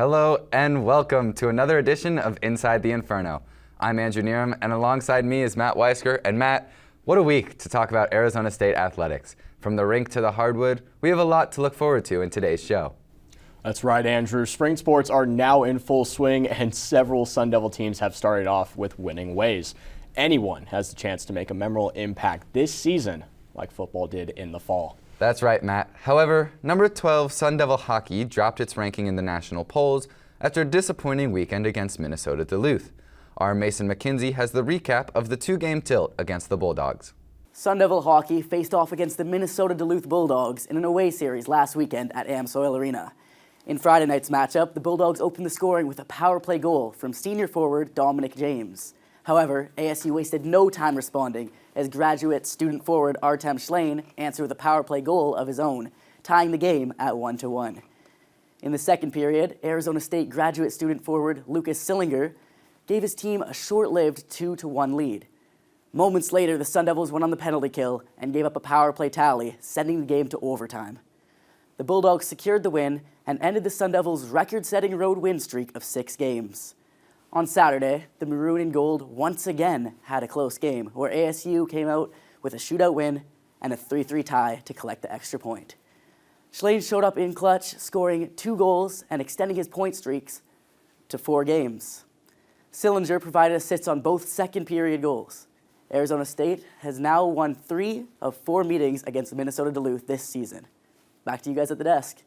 Hello and welcome to another edition of Inside the Inferno. I'm Andrew Neerum, and alongside me is Matt Weisker. And Matt, what a week to talk about Arizona State athletics. From the rink to the hardwood, we have a lot to look forward to in today's show. That's right, Andrew. Spring sports are now in full swing, and several Sun Devil teams have started off with winning ways. Anyone has the chance to make a memorable impact this season, like football did in the fall. That's right, Matt. However, number 12 Sun Devil hockey dropped its ranking in the national polls after a disappointing weekend against Minnesota Duluth. Our Mason McKenzie has the recap of the two-game tilt against the Bulldogs. Sun Devil hockey faced off against the Minnesota Duluth Bulldogs in an away series last weekend at AmSoil Arena. In Friday night's matchup, the Bulldogs opened the scoring with a power play goal from senior forward Dominic James. However, ASU wasted no time responding as graduate student forward Artem Schlein answered with a power play goal of his own, tying the game at 1-1. In the second period, Arizona State graduate student forward Lucas Sillinger gave his team a short-lived 2-1 lead. Moments later, the Sun Devils went on the penalty kill and gave up a power play tally, sending the game to overtime. The Bulldogs secured the win and ended the Sun Devils' record-setting road win streak of 6 games. On Saturday, the Maroon and Gold once again had a close game, where ASU came out with a shootout win and a 3-3 tie to collect the extra point. Schlein showed up in clutch, scoring 2 goals and extending his point streaks to 4 games. Sillinger provided assists on both second-period goals. Arizona State has now won 3 of 4 meetings against Minnesota Duluth this season. Back to you guys at the desk.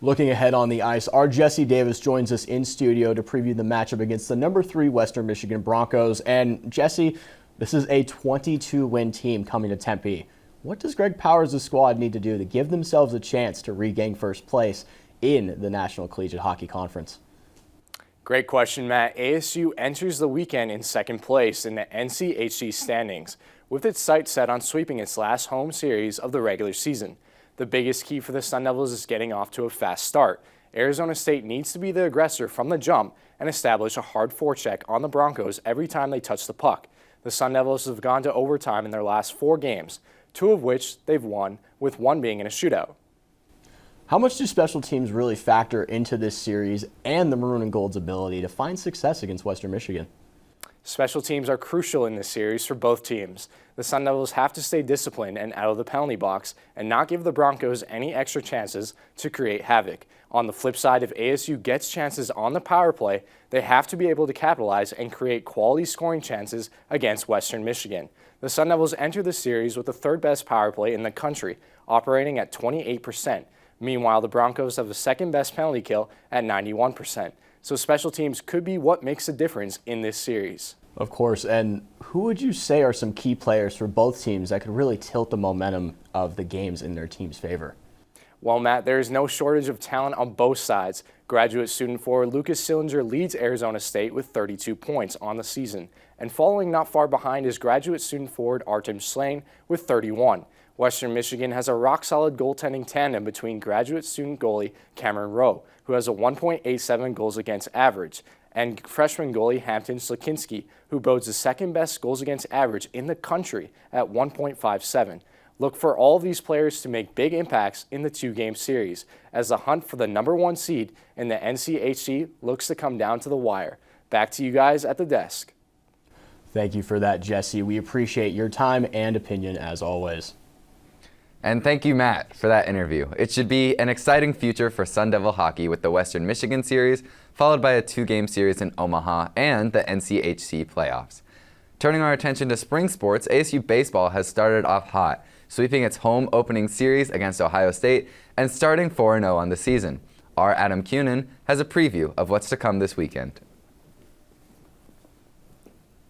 Looking ahead on the ice, our Jesse Davis joins us in studio to preview the matchup against the number 3 Western Michigan Broncos. And Jesse, this is a 22-win team coming to Tempe. What does Greg Powers' squad need to do to give themselves a chance to regain first place in the National Collegiate Hockey Conference? Great question, Matt. ASU enters the weekend in second place in the NCHC standings, with its sights set on sweeping its last home series of the regular season. The biggest key for the Sun Devils is getting off to a fast start. Arizona State needs to be the aggressor from the jump and establish a hard forecheck on the Broncos every time they touch the puck. The Sun Devils have gone to overtime in their last 4 games, 2 of which they've won, with 1 being in a shootout. How much do special teams really factor into this series and the Maroon and Gold's ability to find success against Western Michigan? Special teams are crucial in this series for both teams. The Sun Devils have to stay disciplined and out of the penalty box and not give the Broncos any extra chances to create havoc. On the flip side, if ASU gets chances on the power play, they have to be able to capitalize and create quality scoring chances against Western Michigan. The Sun Devils enter the series with the 3rd best power play in the country, operating at 28%. Meanwhile, the Broncos have the 2nd best penalty kill at 91%. So special teams could be what makes a difference in this series. Of course, and who would you say are some key players for both teams that could really tilt the momentum of the games in their team's favor? Well, Matt, there is no shortage of talent on both sides. Graduate student forward Lucas Sillinger leads Arizona State with 32 points on the season, and following not far behind is graduate student forward Artem Schlein with 31. Western Michigan has a rock-solid goaltending tandem between graduate student goalie Cameron Rowe, who has a 1.87 goals against average, and freshman goalie Hampton Slakinski, who boasts the 2nd best goals against average in the country at 1.57. Look for all of these players to make big impacts in the 2-game series, as the hunt for the number 1 seed in the NCHC looks to come down to the wire. Back to you guys at the desk. Thank you for that, Jesse. We appreciate your time and opinion as always. And thank you, Matt, for that interview. It should be an exciting future for Sun Devil hockey with the Western Michigan series, followed by a 2-game series in Omaha and the NCHC playoffs. Turning our attention to spring sports, ASU baseball has started off hot, sweeping its home opening series against Ohio State and starting 4-0 on the season. Our Adam Cunin has a preview of what's to come this weekend.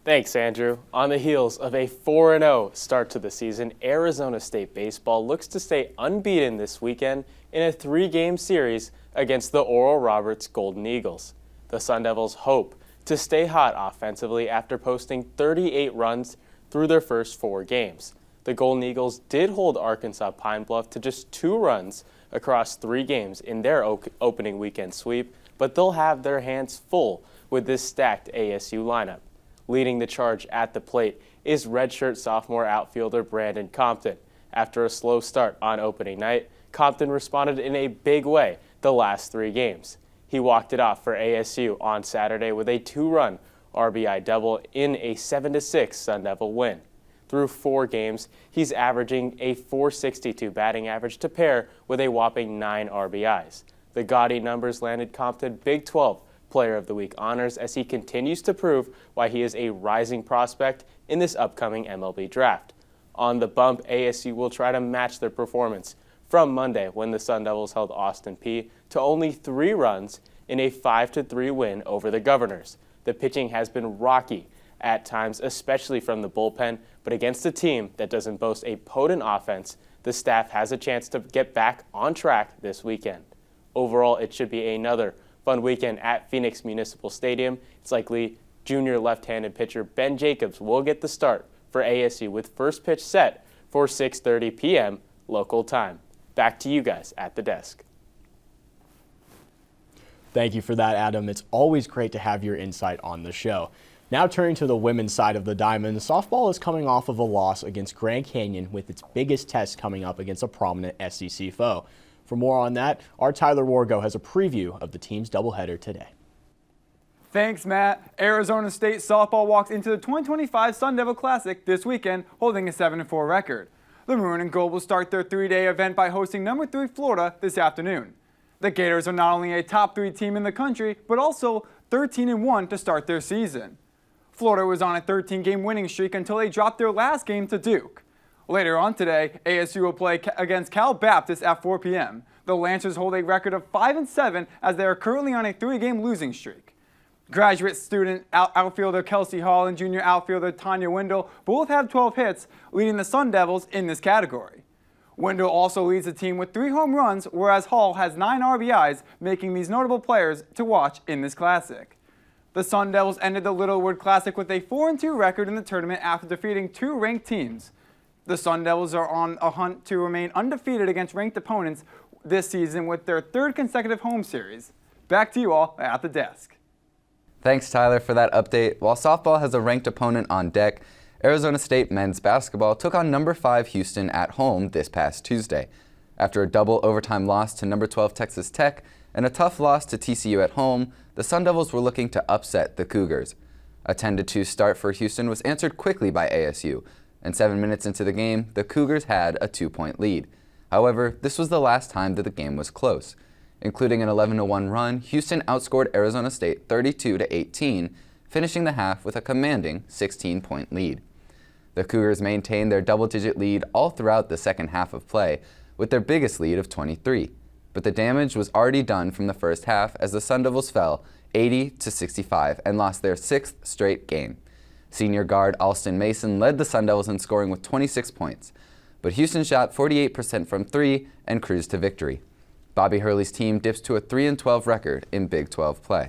Thanks, Andrew. On the heels of a 4-0 start to the season, Arizona State baseball looks to stay unbeaten this weekend in a 3-game series against the Oral Roberts Golden Eagles. The Sun Devils hope to stay hot offensively after posting 38 runs through their first 4 games. The Golden Eagles did hold Arkansas Pine Bluff to just 2 runs across 3 games in their opening weekend sweep, but they'll have their hands full with this stacked ASU lineup. Leading the charge at the plate is redshirt sophomore outfielder Brandon Compton. After a slow start on opening night, Compton responded in a big way the last 3 games. He walked it off for ASU on Saturday with a 2-run RBI double in a 7-6 Sun Devil win. Through 4 games, he's averaging a .462 batting average to pair with a whopping 9 RBIs. The gaudy numbers landed Compton Big 12 Player of the Week honors as he continues to prove why he is a rising prospect in this upcoming MLB draft. On the bump, ASU will try to match their performance from Monday when the Sun Devils held Austin Peay to only 3 runs in a 5-3 win over the Governors. The pitching has been rocky at times, especially from the bullpen, but against a team that doesn't boast a potent offense, the staff has a chance to get back on track this weekend. Overall, it should be another fun weekend at Phoenix Municipal Stadium. It's likely junior left-handed pitcher Ben Jacobs will get the start for ASU with first pitch set for 6:30 p.m. local time. Back to you guys at the desk. Thank you for that, Adam. It's always great to have your insight on the show. Now turning to the women's side of the diamond, softball is coming off of a loss against Grand Canyon with its biggest test coming up against a prominent SEC foe. For more on that, our Tyler Wargo has a preview of the team's doubleheader today. Thanks, Matt. Arizona State softball walks into the 2025 Sun Devil Classic this weekend holding a 7-4 record. The Maroon and Gold will start their 3-day event by hosting number 3 Florida this afternoon. The Gators are not only a top 3 team in the country, but also 13-1 to start their season. Florida was on a 13-game winning streak until they dropped their last game to Duke. Later on today, ASU will play against Cal Baptist at 4 p.m. The Lancers hold a record of 5-7 as they are currently on a 3-game losing streak. Graduate student outfielder Kelsey Hall and junior outfielder Tanya Wendell both have 12 hits, leading the Sun Devils in this category. Wendell also leads the team with 3 home runs, whereas Hall has 9 RBIs, making these notable players to watch in this classic. The Sun Devils ended the Littlewood Classic with a 4-2 record in the tournament after defeating 2 ranked teams. The Sun Devils are on a hunt to remain undefeated against ranked opponents this season with their 3rd consecutive home series. Back to you all at the desk. Thanks, Tyler, for that update. While softball has a ranked opponent on deck, Arizona State men's basketball took on number 5 Houston at home this past Tuesday. After a double overtime loss to number 12 Texas Tech and a tough loss to TCU at home, the Sun Devils were looking to upset the Cougars. A 10-2 start for Houston was answered quickly by ASU, and 7 minutes into the game, the Cougars had a 2-point lead. However, this was the last time that the game was close. Including an 11-1 run, Houston outscored Arizona State 32-18, finishing the half with a commanding 16-point lead. The Cougars maintained their double-digit lead all throughout the second half of play, with their biggest lead of 23. But the damage was already done from the first half as the Sun Devils fell 80-65 and lost their 6th straight game. Senior guard Alston Mason led the Sun Devils in scoring with 26 points, but Houston shot 48% from 3 and cruised to victory. Bobby Hurley's team dips to a 3-12 record in Big 12 play.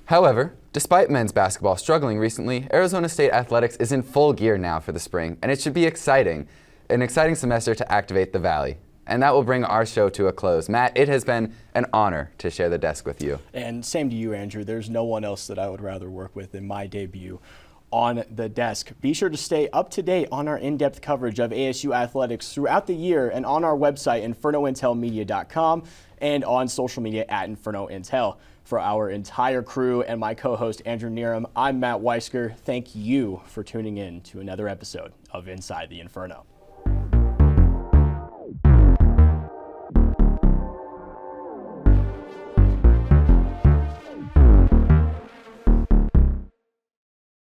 However, despite men's basketball struggling recently, Arizona State athletics is in full gear now for the spring, and it should be an exciting semester to activate the Valley. And that will bring our show to a close. Matt, it has been an honor to share the desk with you. And same to you, Andrew. There's no one else that I would rather work with in my debut on the desk. Be sure to stay up to date on our in-depth coverage of ASU athletics throughout the year and on our website, infernointelmedia.com, and on social media at InfernoIntel. For our entire crew and my co-host, Andrew Neerum, I'm Matt Weisker. Thank you for tuning in to another episode of Inside the Inferno.